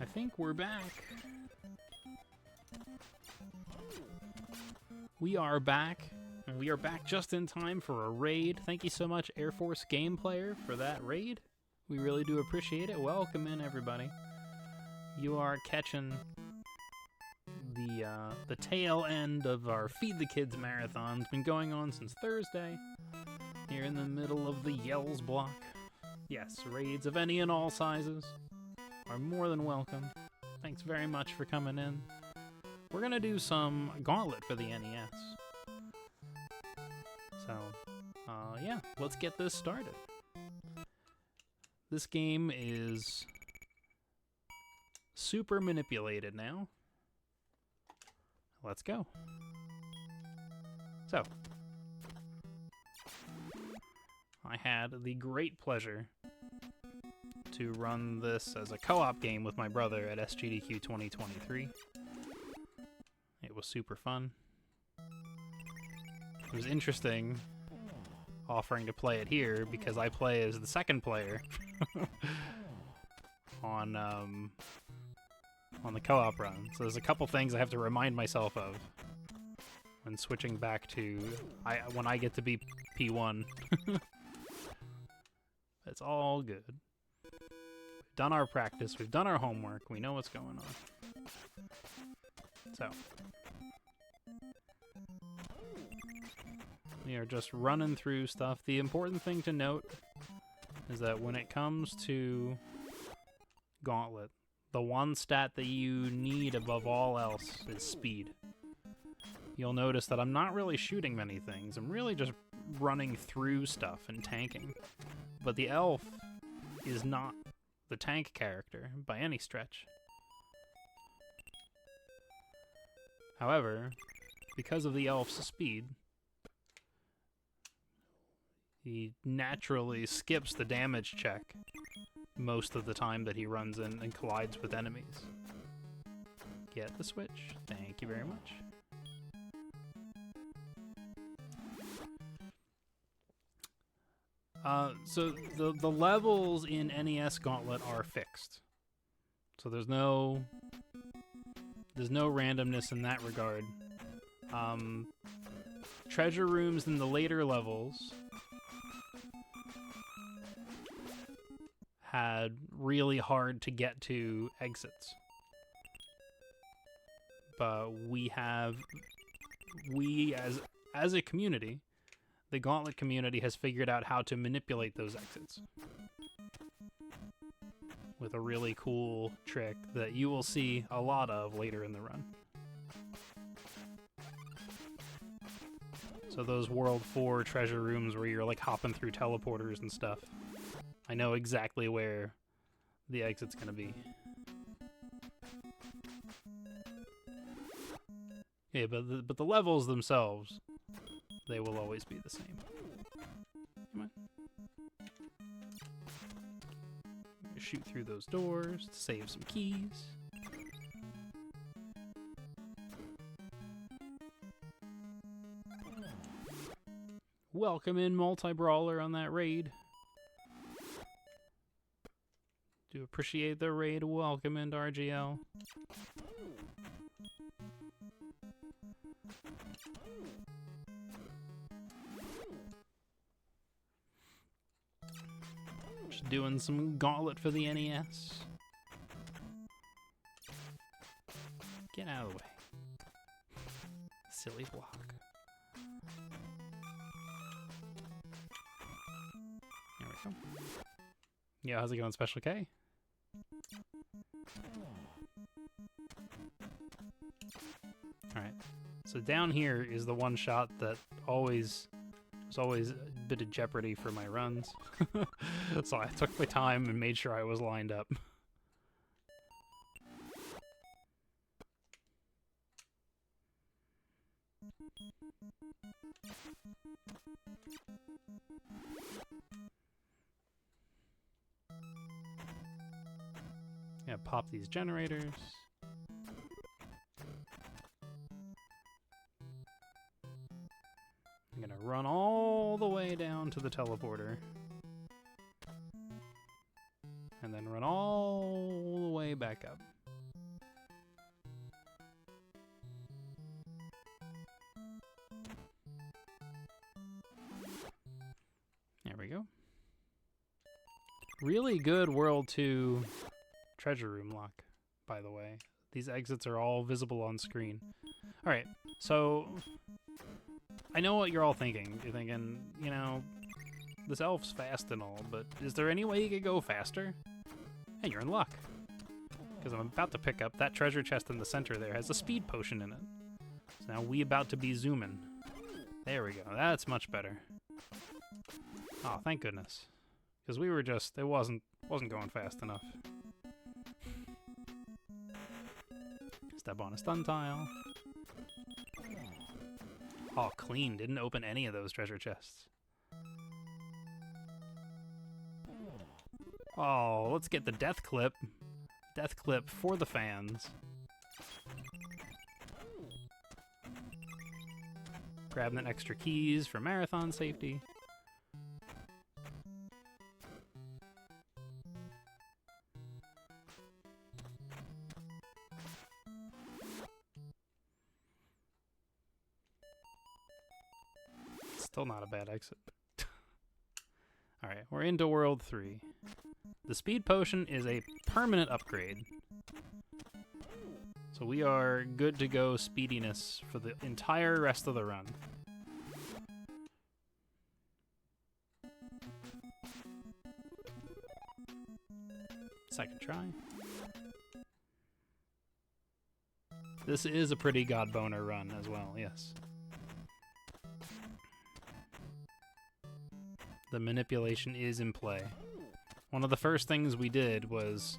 I think we're back. We are back, and we are back just in time for a raid. Thank you so much, Air Force Game Player, for that raid. We really do appreciate it. Welcome in, everybody. You are catching the tail end of our Feed the Kids marathon. It's been going on since Thursday, here in the middle of the Yells block. Yes, raids of any and all sizes are more than welcome. Thanks very much for coming in. We're gonna do some Gauntlet for the NES. So, yeah, let's get this started. This game is super manipulated now. Let's go. So, I had the great pleasure to run this as a co-op game with my brother at SGDQ 2023. It was super fun. It was interesting offering to play it here because I play as the second player on the co-op run. So there's a couple things I have to remind myself of when switching back to when I get to be P1. It's all good. We've done our practice, we've done our homework, we know what's going on. So, we are just running through stuff. The important thing to note is that when it comes to Gauntlet, the one stat that you need above all else is speed. You'll notice that I'm not really shooting many things. I'm really just running through stuff and tanking. But the elf is not the tank character by any stretch. However, because of the elf's speed, he naturally skips the damage check most of the time that he runs in and collides with enemies. Get the switch. Thank you very much. So the levels in NES Gauntlet are fixed. So there's no randomness in that regard. Treasure rooms in the later levels had really hard to get to exits. But we as a community, the Gauntlet community has figured out how to manipulate those exits with a really cool trick that you will see a lot of later in the run. So those World 4 treasure rooms where you're like hopping through teleporters and stuff, I know exactly where the exit's gonna be. Yeah, but the levels themselves, they will always be the same. Come on. Shoot through those doors to save some keys. Welcome in, multi-brawler, on that raid. Do appreciate the raid. Welcome into RGL. Just doing some Gauntlet for the NES. Get out of the way. Silly block. There we go. Yeah, how's it going, Special K? Alright, so down here is the one shot that was always a bit of jeopardy for my runs. So I took my time and made sure I was lined up. Yeah, pop these generators. I'm gonna run all the way down to the teleporter. Run all the way back up. There we go. Really good World 2 treasure room lock, by the way. These exits are all visible on screen. Alright, so I know what you're all thinking. You're thinking, you know, this elf's fast and all, but is there any way you could go faster? Hey, you're in luck. Because I'm about to pick up that treasure chest in the center there has a speed potion in it. So now we about to be zooming. There we go. That's much better. Oh, thank goodness. Because we were just, it wasn't going fast enough. Step on a stun tile. Oh, clean. Didn't open any of those treasure chests. Oh, let's get the death clip. Death clip for the fans. Grabbing that extra keys for marathon safety. Still not a bad exit. Alright, we're into World 3. The speed potion is a permanent upgrade. So we are good to go speediness for the entire rest of the run. Second try. This is a pretty god boner run as well, yes. The manipulation is in play. One of the first things we did was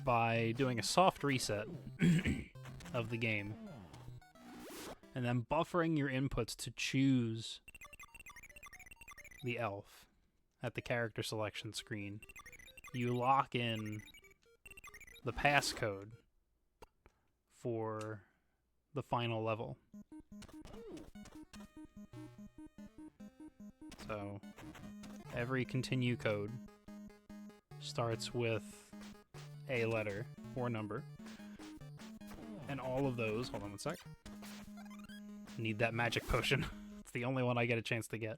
by doing a soft reset of the game and then buffering your inputs to choose the elf at the character selection screen. You lock in the passcode for the final level. So every continue code starts with a letter or number. And all of those, hold on one sec. Need that magic potion. It's the only one I get a chance to get.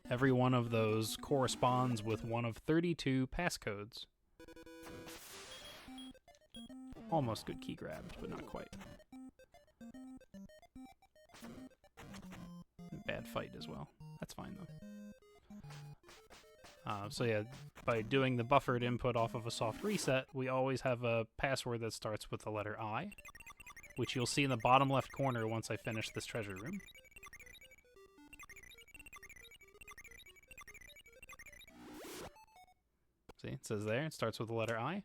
Every one of those corresponds with one of 32 passcodes. Almost good key grabs, but not quite. Bad fight as well. That's fine though. So yeah, by doing the buffered input off of a soft reset, we always have a password that starts with the letter I, which you'll see in the bottom left corner once I finish this treasure room. See, it says there, it starts with the letter I.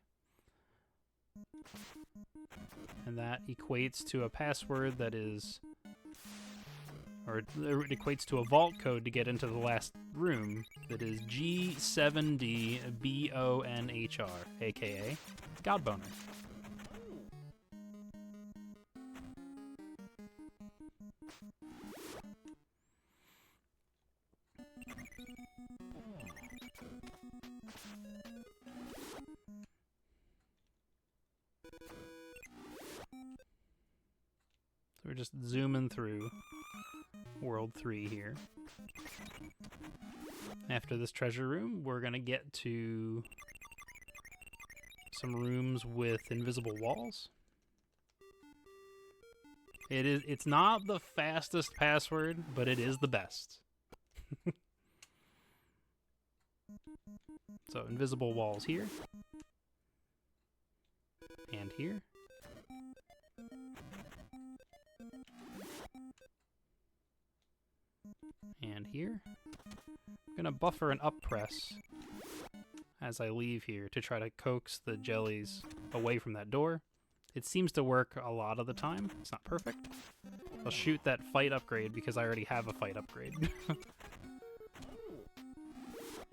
And that equates to a password that is, or it equates to a vault code to get into the last room that is G7DBONHR, aka Godboner. So we're just zooming through World 3 here. After this treasure room, we're gonna get to some rooms with invisible walls. It's not the fastest password, but it is the best. So invisible walls here. And here. And here. I'm gonna buffer an up press as I leave here to try to coax the jellies away from that door. It seems to work a lot of the time. It's not perfect. I'll shoot that fight upgrade because I already have a fight upgrade.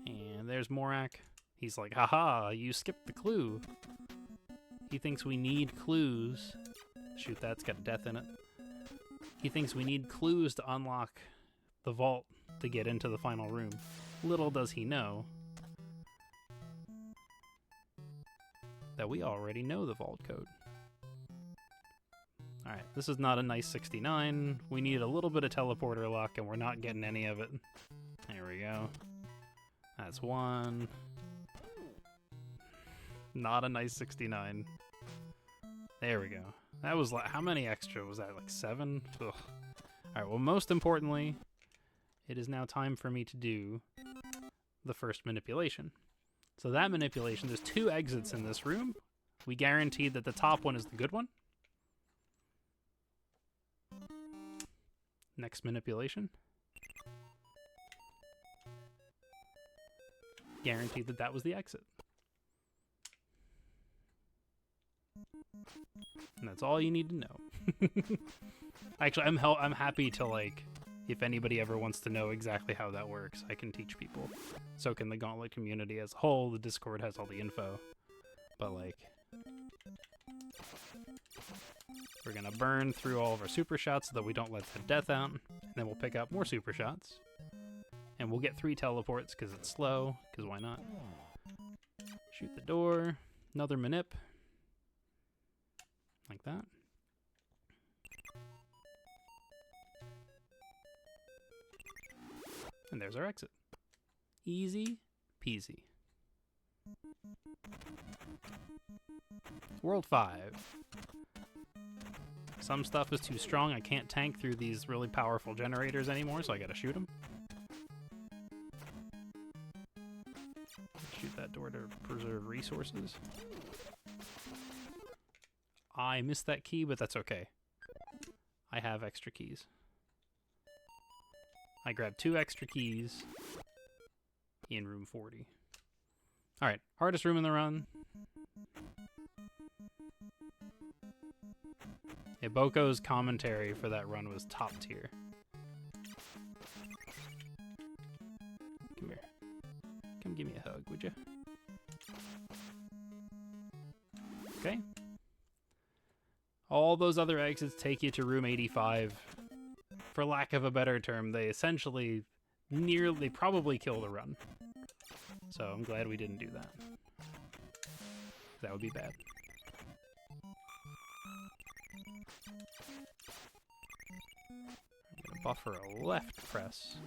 And there's Morak. He's like, haha, you skipped the clue. He thinks we need clues. Shoot, that's got a death in it. He thinks we need clues to unlock the vault to get into the final room. Little does he know that we already know the vault code. Alright, this is not a nice 69. We need a little bit of teleporter luck, and we're not getting any of it. There we go. That's one. Not a nice 69. There we go. That was like, how many extra was that? Like 7? Ugh. Alright, well, most importantly, it is now time for me to do the first manipulation. So that manipulation, there's 2 exits in this room. We guaranteed that the top one is the good one. Next manipulation. Guaranteed that that was the exit. And that's all you need to know. Actually, I'm happy to, like, if anybody ever wants to know exactly how that works, I can teach people. So can the Gauntlet community as a whole. The Discord has all the info. But, like, we're gonna burn through all of our super shots so that we don't let the death out. And then we'll pick up more super shots. And we'll get 3 teleports because it's slow, because why not? Shoot the door. Another manip. Like that. And there's our exit. Easy peasy. World 5. Some stuff is too strong. I can't tank through these really powerful generators anymore, so I gotta shoot them. Shoot that door to preserve resources. I missed that key, but that's okay. I have extra keys. I grabbed 2 extra keys in room 40. Alright, hardest room in the run. Iboko's commentary for that run was top tier. Come here. Come give me a hug, would you? Okay. All those other exits take you to room 85. For lack of a better term, they essentially they probably kill the run. So I'm glad we didn't do that. That would be bad. I'm gonna buffer a left press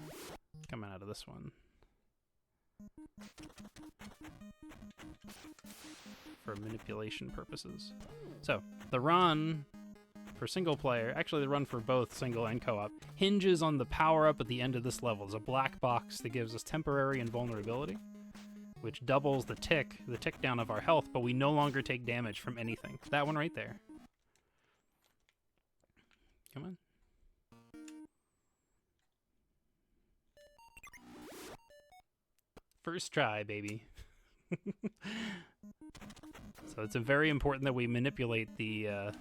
coming out of this one. For manipulation purposes. So, the run for single player, actually the run for both single and co-op, hinges on the power-up at the end of this level. There's a black box that gives us temporary invulnerability, which doubles the tick down of our health, but we no longer take damage from anything. That one right there. Come on. First try, baby. So it's very important that we manipulate the okay,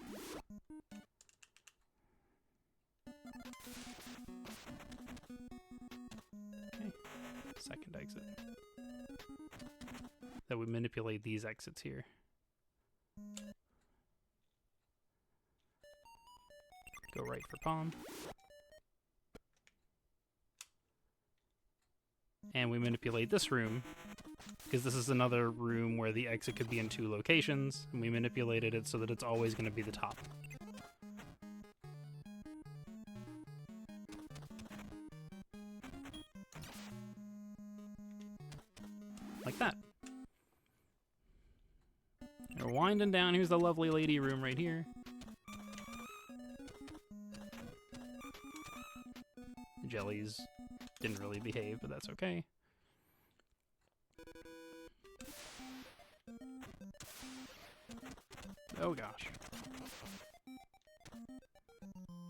second exit. That we manipulate these exits here. Go right for palm. And we manipulate this room, because this is another room where the exit could be in 2 locations, and we manipulated it so that it's always going to be the top. Like that. We're winding down. Here's the lovely lady room right here. The jellies didn't really behave, but that's okay. Oh gosh.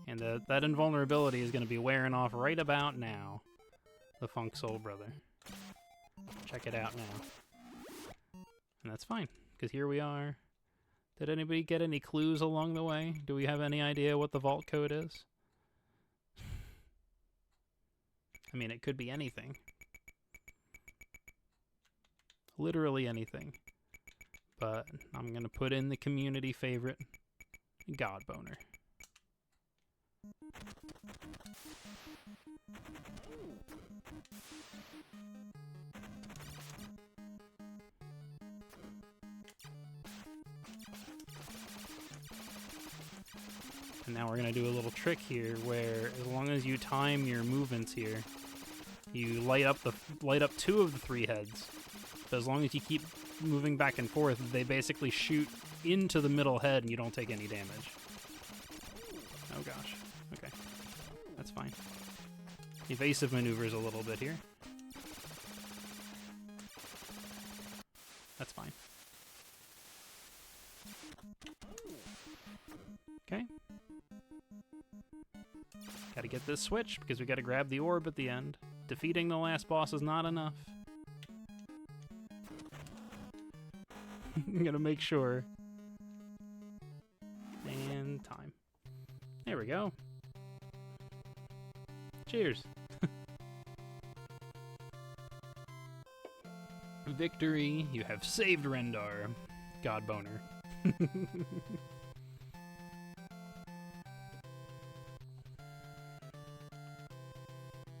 And that invulnerability is going to be wearing off right about now. The Funk Soul Brother. Check it out now. And that's fine, because here we are. Did anybody get any clues along the way? Do we have any idea what the vault code is? I mean, it could be anything. Literally anything. But I'm going to put in the community favorite, God Boner. And now we're gonna do a little trick here where as long as you time your movements here, you light up 2 of the 3 heads. But as long as you keep moving back and forth, they basically shoot into the middle head and you don't take any damage. Oh gosh. Okay. That's fine. Evasive maneuvers a little bit here. That's fine. Okay. Gotta get this switch because we gotta grab the orb at the end. Defeating the last boss is not enough. I'm gonna make sure. And time. There we go. Cheers. Victory. You have saved Rendar. God boner.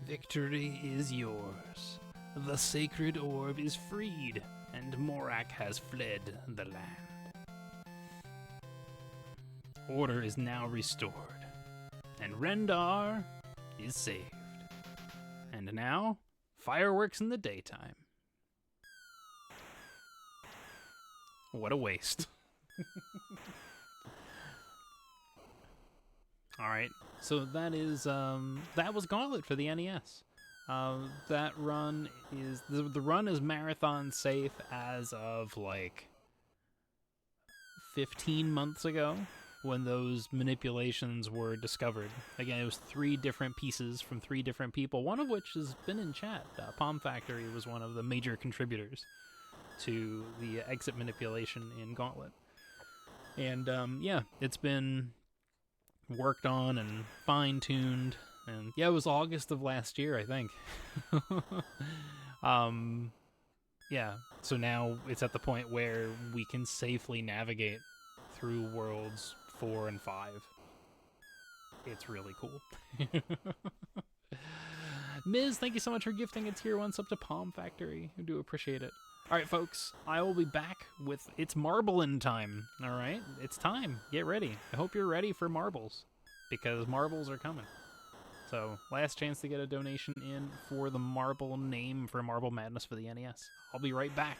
Victory is yours. The sacred orb is freed, and Morak has fled the land. Order is now restored, and Rendar is saved. And now, fireworks in the daytime. What a waste. Alright, so that is, that was Gauntlet for the NES. That run is, the run is marathon safe as of, like, 15 months ago, when those manipulations were discovered. Again, it was 3 different pieces from 3 different people, one of which has been in chat. Palm Factory was one of the major contributors to the exit manipulation in Gauntlet. And, yeah, it's been worked on and fine-tuned, and yeah, it was August of last year, I think. Yeah, so now it's at the point where we can safely navigate through worlds 4 and 5. It's really cool. Miz, thank you so much for gifting a tier 1 sub to Palm Factory. I do appreciate it. Alright, folks, I will be back with It's Marbling time. Alright, it's time. Get ready. I hope you're ready for marbles, because marbles are coming. So, last chance to get a donation in for the marble name for Marble Madness for the NES. I'll be right back.